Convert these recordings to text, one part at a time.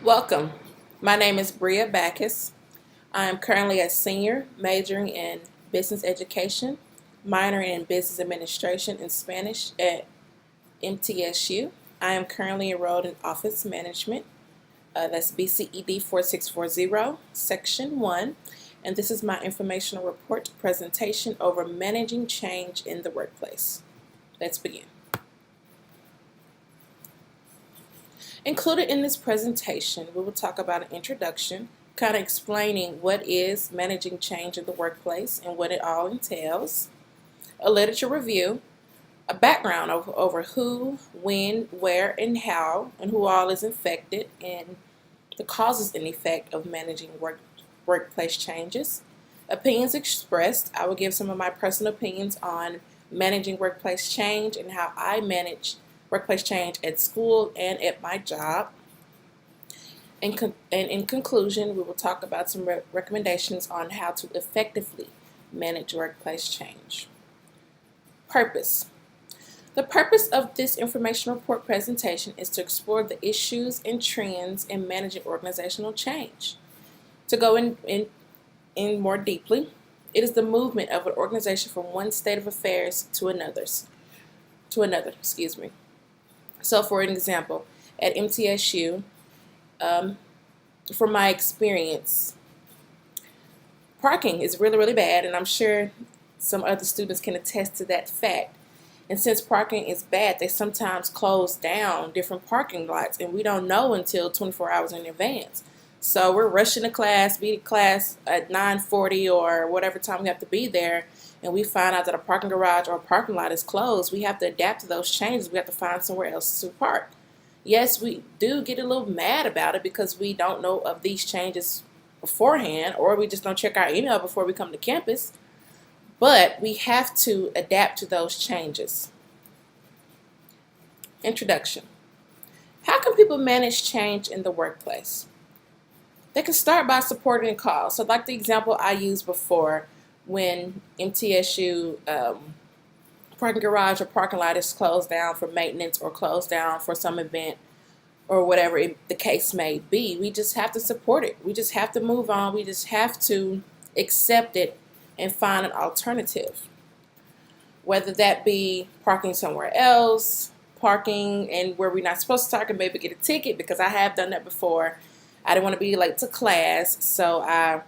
Welcome. My name is Bria Backus. I am currently a senior majoring in business education, minoring in business administration and Spanish at MTSU. I am currently enrolled in office management. That's BCED 4640, Section 1. And this is my informational report presentation over managing change in the workplace. Let's begin. Included in this presentation, we will talk about an introduction, kind of explaining what is managing change in the workplace and what it all entails, a literature review, a background over who, when, where, and how, and who all is affected, and the causes and effect of managing workplace changes, opinions expressed. I will give some of my personal opinions on managing workplace change and how I manage workplace change at school and at my job. And in conclusion, we will talk about some recommendations on how to effectively manage workplace change. Purpose. The purpose of this information report presentation is to explore the issues and trends in managing organizational change. To go in more deeply, it is the movement of an organization from one state of affairs to another. So, for an example, at MTSU, from my experience, parking is really, really bad, and I'm sure some other students can attest to that fact. And since parking is bad, they sometimes close down different parking lots, and we don't know until 24 hours in advance. So we're rushing to class, be to class at 9:40 or whatever time we have to be there, and we find out that a parking garage or a parking lot is closed. We have to adapt to those changes. We have to find somewhere else to park. Yes, we do get a little mad about it because we don't know of these changes beforehand, or we just don't check our email before we come to campus. But we have to adapt to those changes. Introduction. How can people manage change in the workplace? They can start by supporting a cause. So like the example I used before, when MTSU parking garage or parking lot is closed down for maintenance or closed down for some event or whatever the case may be, we just have to support it. We just have to move on. We just have to accept it and find an alternative. Whether that be parking somewhere else, parking and where we're not supposed to park and maybe get a ticket, because I have done that before. I didn't want to be late to class, so I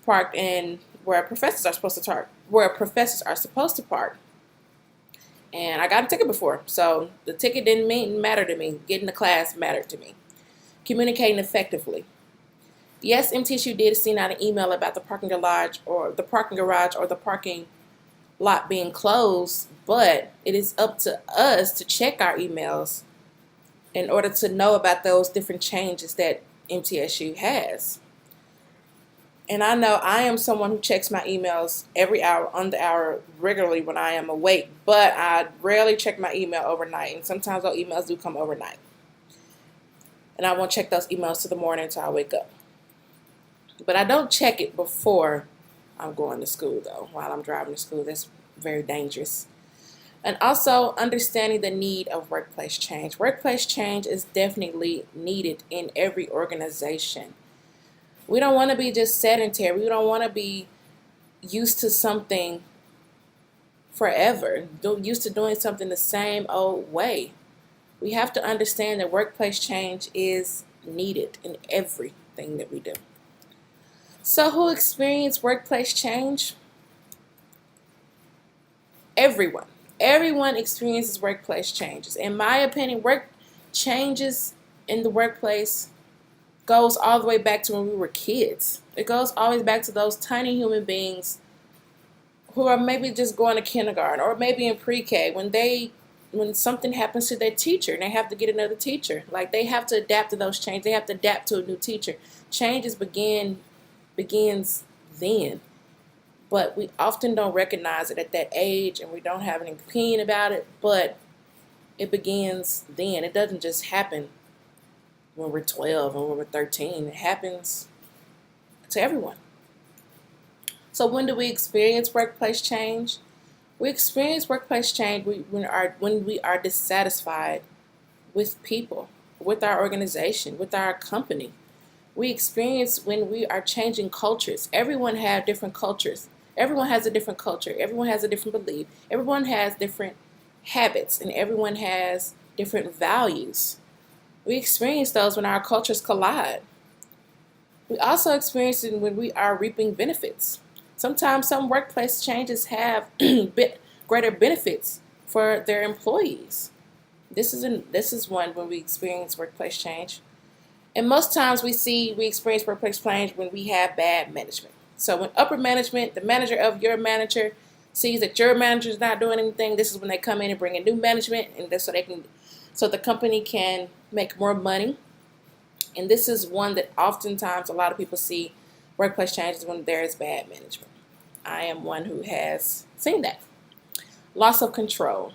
parked in where professors are supposed to park. And I got a ticket before, so the ticket didn't matter to me. Getting to class mattered to me. Communicating effectively. Yes, MTSU did send out an email about the parking garage or the parking lot being closed, but it is up to us to check our emails in order to know about those different changes that MTSU has. And I know I am someone who checks my emails every hour, on the hour, regularly when I am awake, but I rarely check my email overnight, and sometimes those emails do come overnight. And I won't check those emails till the morning until I wake up. But I don't check it before I'm going to school, though. While I'm driving to school, that's very dangerous. And also understanding the need of workplace change. Workplace change is definitely needed in every organization. We don't want to be just sedentary. We don't want to be used to something forever, used to doing something the same old way. We have to understand that workplace change is needed in everything that we do. So who experienced workplace change? Everyone. Everyone experiences workplace changes. In my opinion, work changes in the workplace goes all the way back to when we were kids. It goes always back to those tiny human beings who are maybe just going to kindergarten or maybe in pre-K when something happens to their teacher and they have to get another teacher. Like, they have to adapt to those changes. They have to adapt to a new teacher. Changes begins then. But we often don't recognize it at that age, and we don't have an opinion about it, but it begins then. It doesn't just happen when we're 12 or when we're 13. It happens to everyone. So when do we experience workplace change? We experience workplace change when we are dissatisfied with people, with our organization, with our company. We experience when we are changing cultures. Everyone has different cultures. Everyone has a different culture. Everyone has a different belief. Everyone has different habits, and everyone has different values. We experience those when our cultures collide. We also experience it when we are reaping benefits. Sometimes some workplace changes have bit greater benefits for their employees. This is one when we experience workplace change. And most times we experience workplace change when we have bad management. So when upper management, the manager of your manager, sees that your manager is not doing anything, this is when they come in and bring in new management, and that's so the company can make more money. And this is one that oftentimes a lot of people see workplace changes when there is bad management. I am one who has seen that. Loss of control.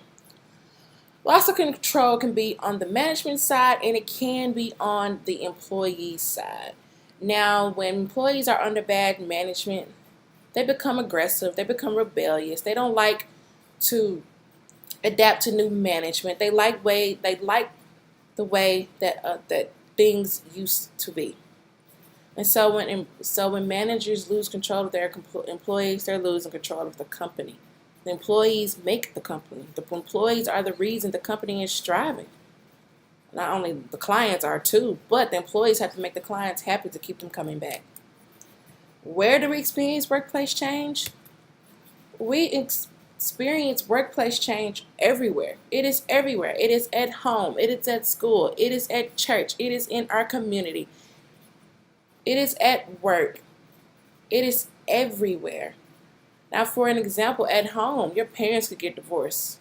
Loss of control can be on the management side, and it can be on the employee side. Now, when employees are under bad management, they become aggressive, they become rebellious, they don't like to adapt to new management. They like the way that things used to be. And so when managers lose control of their employees, they're losing control of the company. The employees make the company. The employees are the reason the company is striving. Not only the clients are too, but the employees have to make the clients happy to keep them coming back. Where do we experience workplace change? We experience workplace change everywhere. It is everywhere. It is at home. It is at school. It is at church. It is in our community. It is at work. It is everywhere. Now, for an example, at home, your parents could get divorced.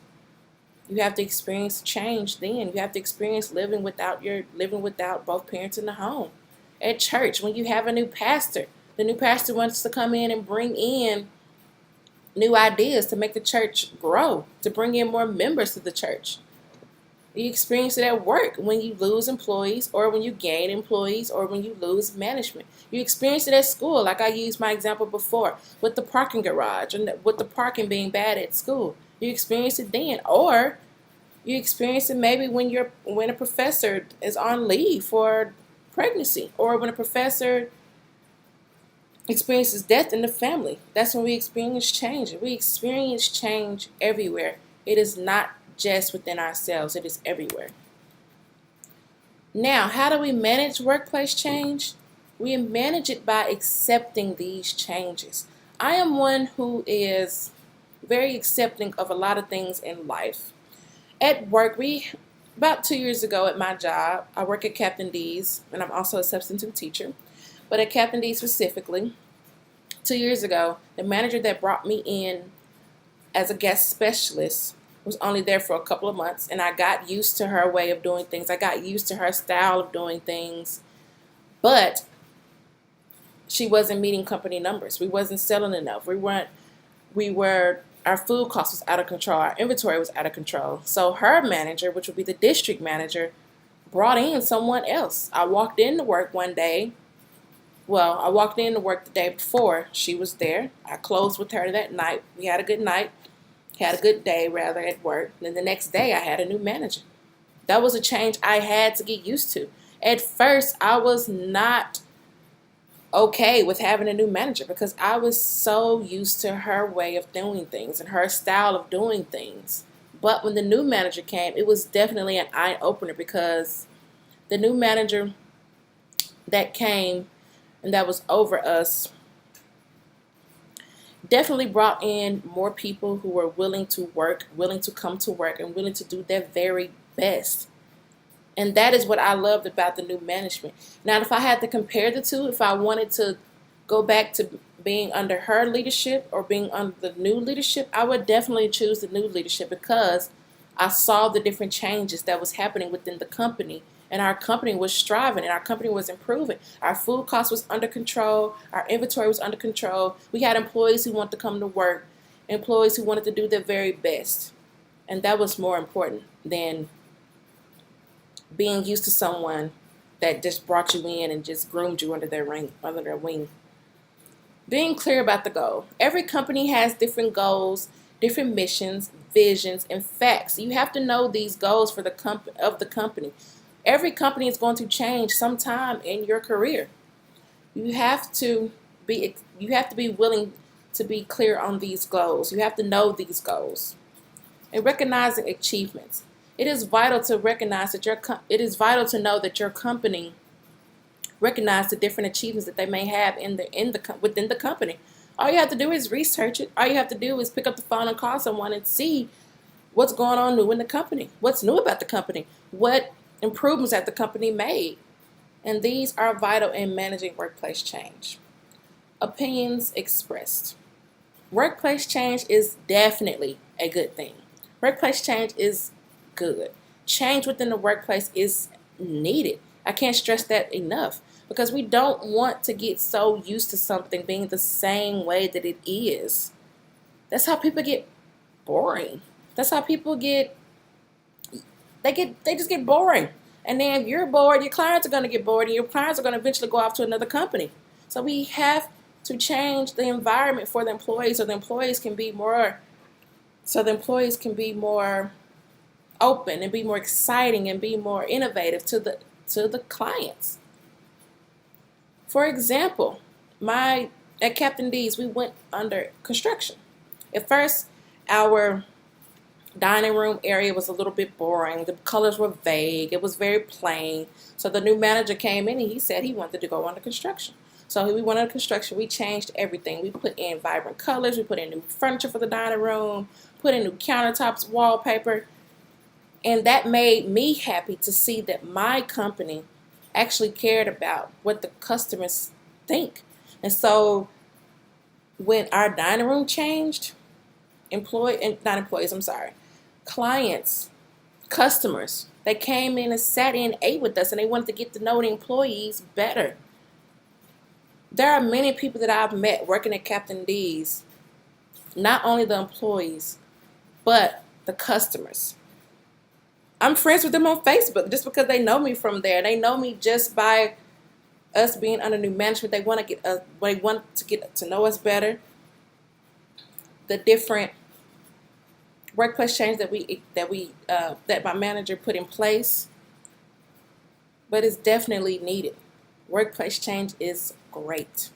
You have to experience change then. You have to experience living without both parents in the home. At church, when you have a new pastor, the new pastor wants to come in and bring in new ideas to make the church grow, to bring in more members to the church. You experience it at work when you lose employees, or when you gain employees, or when you lose management. You experience it at school, like I used my example before, with the parking garage and with the parking being bad at school. You experience it then, or you experience it maybe when a professor is on leave for pregnancy, or when a professor experiences death in the family. That's when we experience change. We experience change everywhere. It is not just within ourselves, it is everywhere. Now, how do we manage workplace change? We manage it by accepting these changes. I am one who is very accepting of a lot of things in life. At work, about 2 years ago at my job, I work at Captain D's, and I'm also a substitute teacher. But at Captain D specifically, 2 years ago, the manager that brought me in as a guest specialist was only there for a couple of months, and I got used to her way of doing things. I got used to her style of doing things, but she wasn't meeting company numbers. We wasn't selling enough. Our food cost was out of control. Our inventory was out of control. So her manager, which would be the district manager, brought in someone else. I walked into work one day. Well, I walked into work the day before. She was there. I closed with her that night. We had a good night. Had a good day, rather, at work. And then the next day, I had a new manager. That was a change I had to get used to. At first, I was not okay with having a new manager because I was so used to her way of doing things and her style of doing things. But when the new manager came, it was definitely an eye-opener because the new manager that came and that was over us definitely brought in more people who were willing to work, willing to come to work, and willing to do their very best. And that is what I loved about the new management. Now, if I had to compare the two, if I wanted to go back to being under her leadership or being under the new leadership, I would definitely choose the new leadership because I saw the different changes that was happening within the company. And our company was striving and our company was improving. Our food cost was under control. Our inventory was under control. We had employees who wanted to come to work, employees who wanted to do their very best. And that was more important than being used to someone that just brought you in and just groomed you under their wing. Being clear about the goal. Every company has different goals, different missions, visions, and facts. You have to know these goals for the company. Every company is going to change sometime in your career. You have to be willing to be clear on these goals. You have to know these goals and recognizing achievements. It is vital to recognize that it is vital to know that your company recognize the different achievements that they may have within the company. All you have to do is research it. All you have to do is pick up the phone and call someone and see what's going on new in the company, what's new about the company, what improvements have the company made. And these are vital in managing workplace change. Opinions expressed. Workplace change is definitely a good thing. Workplace change is good. Change within the workplace is needed. I can't stress that enough because we don't want to get so used to something being the same way that it is. That's how people get boring. That's how people they just get boring. And then if you're bored, your clients are going to get bored, and your clients are going to eventually go off to another company. So we have to change the environment for the employees so the employees can be more open and be more exciting and be more innovative to the clients. For example, at Captain D's, we went under construction. At first, our dining room area was a little bit boring. The colors were vague. It was very plain. So the new manager came in and he said he wanted to go under construction. So we went under construction. We changed everything. We put in vibrant colors. We put in new furniture for the dining room, put in new countertops, wallpaper. And that made me happy to see that my company actually cared about what the customers think. And so when our dining room changed, clients, customers, they came in and sat in, ate with us, and they wanted to get to know the employees better. There are many people that I've met working at Captain D's, not only the employees, but the customers. I'm friends with them on Facebook just because they know me from there. They know me just by us being under new management. They want to get to know us better. The different workplace change that my manager put in place, but it's definitely needed. Workplace change is great.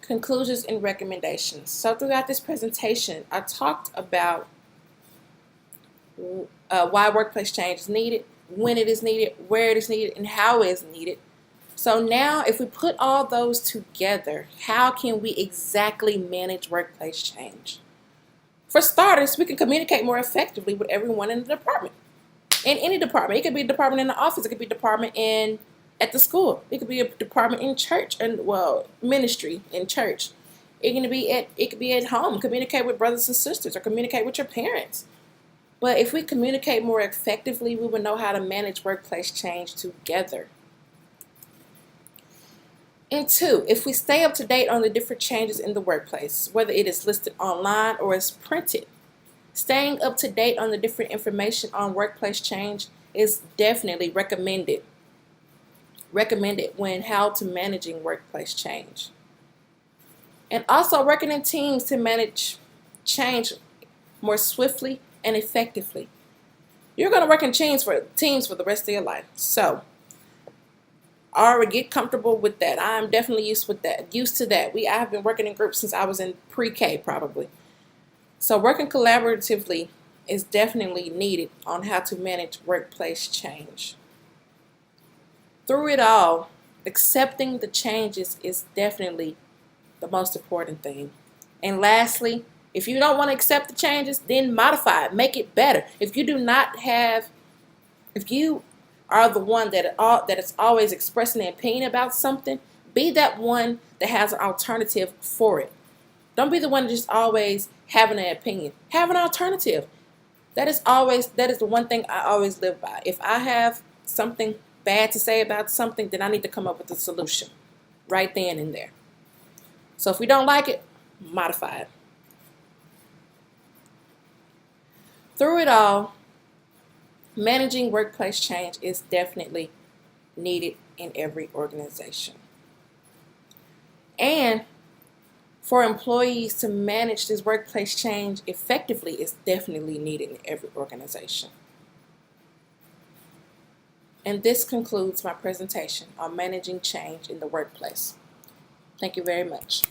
Conclusions and recommendations. So throughout this presentation, I talked about why workplace change is needed, when it is needed, where it is needed, and how it is needed. So now if we put all those together, how can we exactly manage workplace change? For starters, we can communicate more effectively with everyone in the department. In any department. It could be a department in the office. It could be a department at the school. It could be a department in church ministry in church. It could be at home. Communicate with brothers and sisters or communicate with your parents. But if we communicate more effectively, we will know how to manage workplace change together. And two, if we stay up to date on the different changes in the workplace, whether it is listed online or is printed, staying up to date on the different information on workplace change is definitely recommended when how to managing workplace change. And also working in teams to manage change more swiftly and effectively. You're going to work in teams for the rest of your life. So already get comfortable with that. I'm definitely used to that. I have been working in groups since I was in pre-K probably. So working collaboratively is definitely needed on how to manage workplace change. Through it all, accepting the changes is definitely the most important thing. And lastly, if you don't want to accept the changes, then modify it, make it better. If you are the one that is always expressing an opinion about something, be that one that has an alternative for it. Don't be the one just always having an opinion. Have an alternative. That is the one thing I always live by. If I have something bad to say about something, then I need to come up with a solution right then and there. So if we don't like it, modify it. Through it all, managing workplace change is definitely needed in every organization. And for employees to manage this workplace change effectively is definitely needed in every organization. And this concludes my presentation on managing change in the workplace. Thank you very much.